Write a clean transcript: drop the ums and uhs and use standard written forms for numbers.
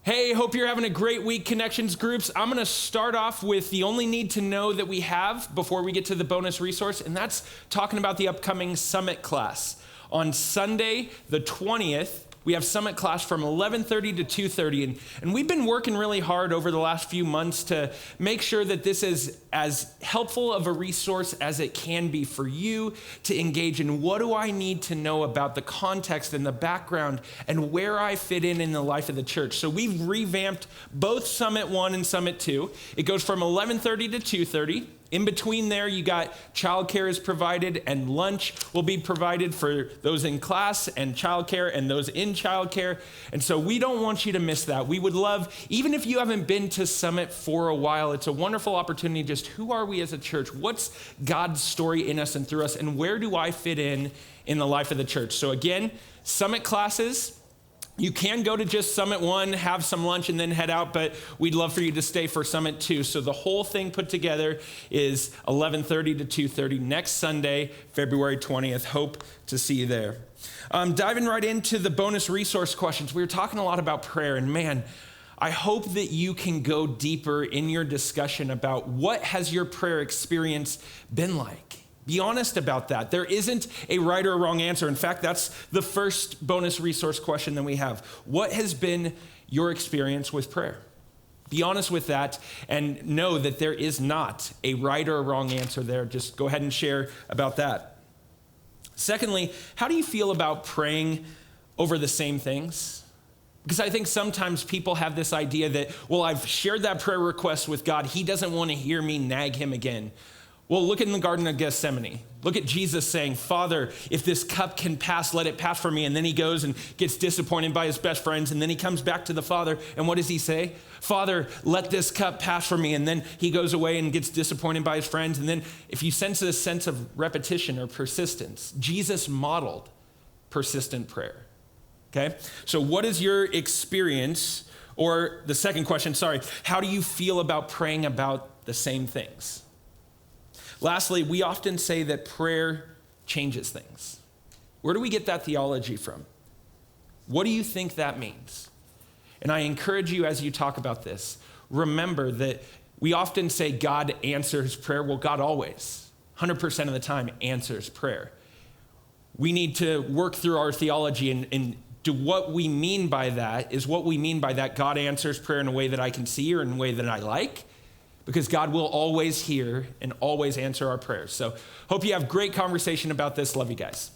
Hey, hope you're having a great week, Connections groups. I'm going to start off with the only need to know that we have before we get to the bonus resource, and that's talking about the upcoming Summit class. On Sunday, the 20th, we have Summit class from 11:30 to 2:30, and we've been working really hard over the last few months to make sure that this is as helpful of a resource as it can be for you to engage in what do I need to know about the context and the background and where I fit in the life of the church. So we've revamped both Summit 1 and Summit 2. It goes from 11:30 to 2:30. In between there, you got childcare is provided and lunch will be provided for those in class and childcare and those in childcare. And so we don't want you to miss that. We would love, even if you haven't been to Summit for a while, it's a wonderful opportunity. Just who are we as a church? What's God's story in us and through us? And where do I fit in the life of the church? So again, Summit classes. You can go to just Summit 1, have some lunch, and then head out, but we'd love for you to stay for Summit 2. So the whole thing put together is 11:30 to 2:30 next Sunday, February 20th. Hope to see you there. Diving right into the bonus resource questions. We were talking a lot about prayer, and man, I hope that you can go deeper in your discussion about what has your prayer experience been like. Be honest about that. There isn't a right or wrong answer. In fact, that's the first bonus resource question that we have. What has been your experience with prayer? Be honest with that and know that there is not a right or a wrong answer there. Just go ahead and share about that. Secondly, how do you feel about praying over the same things? Because I think sometimes people have this idea that, well, I've shared that prayer request with God. He doesn't want to hear me nag him again. Well, look in the Garden of Gethsemane. Look at Jesus saying, Father, if this cup can pass, let it pass from me. And then he goes and gets disappointed by his best friends. And then he comes back to the Father. And what does he say? Father, let this cup pass from me. And then he goes away and gets disappointed by his friends. And then if you sense a sense of repetition or persistence, Jesus modeled persistent prayer. Okay? So what is your experience? Or the second question, how do you feel about praying about the same things? Lastly, we often say that prayer changes things. Where do we get that theology from? What do you think that means? And I encourage you as you talk about this, remember that we often say God answers prayer. Well, God always, 100% of the time, answers prayer. We need to work through our theology and do what we mean by that. Is what we mean by that God answers prayer in a way that I can see or in a way that I like? Because God will always hear and always answer our prayers. So hope you have great conversation about this. Love you guys.